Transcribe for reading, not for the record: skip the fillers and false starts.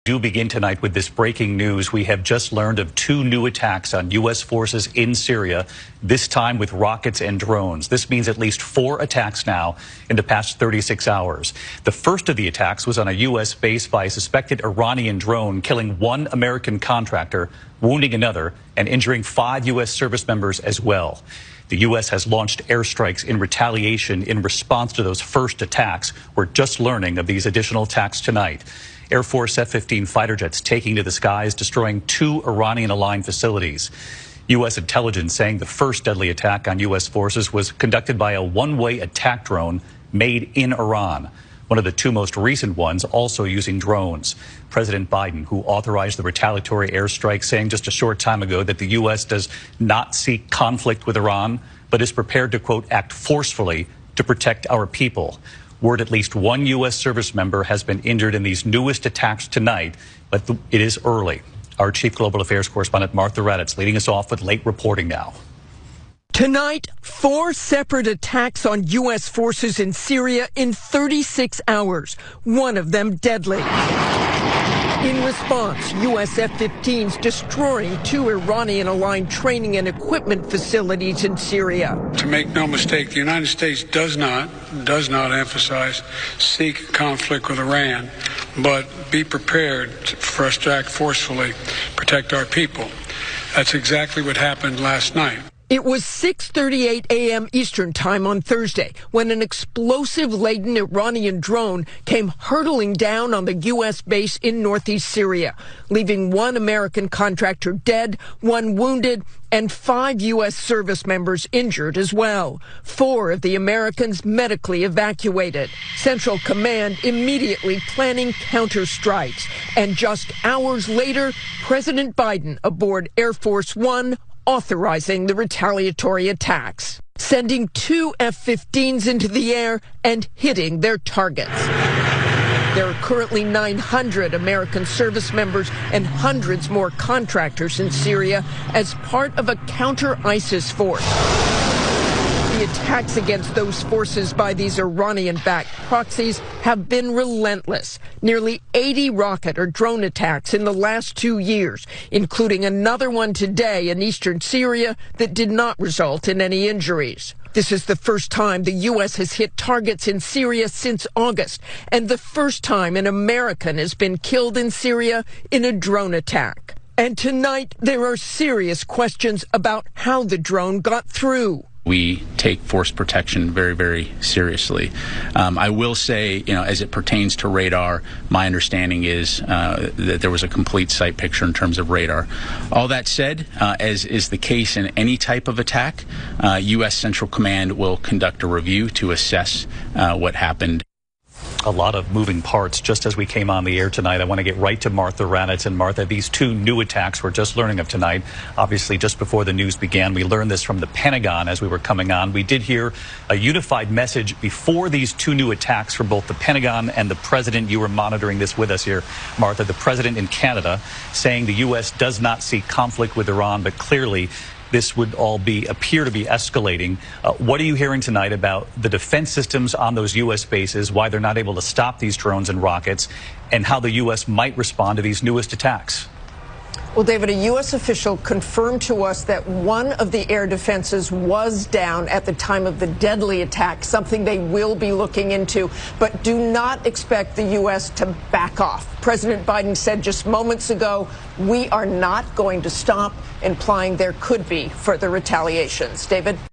Do begin tonight with this breaking news. We have just learned of 2 new attacks on U.S. forces in Syria, this time with rockets and drones. This means at least 4 attacks now in the past 36 hours. The first of the attacks was on a U.S. base by a suspected Iranian drone, killing 1 American contractor, wounding another, and injuring 5 U.S. service members as well. The U.S. has launched airstrikes in retaliation in response to those first attacks. We're just learning of these additional attacks tonight. Air Force F-15 fighter jets taking to the skies, destroying 2 Iranian-aligned facilities. U.S. intelligence saying the first deadly attack on U.S. forces was conducted by a one-way attack drone made in Iran. One of the 2 most recent ones also using drones. President Biden, who authorized the retaliatory airstrike, saying just a short time ago that the U.S. does not seek conflict with Iran, but is prepared to, quote, act forcefully to protect our people. Word at least 1 U.S. service member has been injured in these newest attacks tonight, but it is early. Our chief global affairs correspondent Martha Raddatz leading us off with late reporting now. Tonight, 4 separate attacks on U.S. forces in Syria in 36 hours, one of them deadly. In response, U.S. F-15s destroying 2 Iranian-aligned training and equipment facilities in Syria. To make no mistake, the United States does not emphasize seek conflict with Iran, but be prepared for us to act forcefully, protect our people. That's exactly what happened last night. It was 6:38 a.m. Eastern Time on Thursday when an explosive-laden Iranian drone came hurtling down on the U.S. base in northeast Syria, leaving 1 American contractor dead, 1 wounded, and 5 U.S. service members injured as well. 4 of the Americans medically evacuated. Central Command immediately planning counterstrikes. And just hours later, President Biden aboard Air Force One, authorizing the retaliatory attacks, sending 2 F-15s into the air and hitting their targets. There are currently 900 American service members and hundreds more contractors in Syria as part of a counter-ISIS force. The attacks against those forces by these Iranian-backed proxies have been relentless. Nearly 80 rocket or drone attacks in the last 2 years, including another one today in eastern Syria that did not result in any injuries. This is the first time the U.S. has hit targets in Syria since August, and the first time an American has been killed in Syria in a drone attack. And tonight, there are serious questions about how the drone got through. We take force protection very, very seriously. I will say, as it pertains to radar, my understanding is that there was a complete sight picture in terms of radar. All that said, as is the case in any type of attack, U.S. Central Command will conduct a review to assess what happened. A lot of moving parts just as we came on the air tonight. I want to get right to Martha Raddatz. And Martha, these 2 new attacks we're just learning of tonight. Obviously, just before the news began, we learned this from the Pentagon as we were coming on. We did hear a unified message before these 2 new attacks from both the Pentagon and the president. You were monitoring this with us here, Martha. The president in Canada saying the U.S. does not seek conflict with Iran, but clearly this would all appear to be escalating. What are you hearing tonight about the defense systems on those U.S. bases, why they're not able to stop these drones and rockets, and how the U.S. might respond to these newest attacks? Well, David, a U.S. official confirmed to us that one of the air defenses was down at the time of the deadly attack, something they will be looking into, but do not expect the U.S. to back off. President Biden said just moments ago, we are not going to stop, implying there could be further retaliations. David?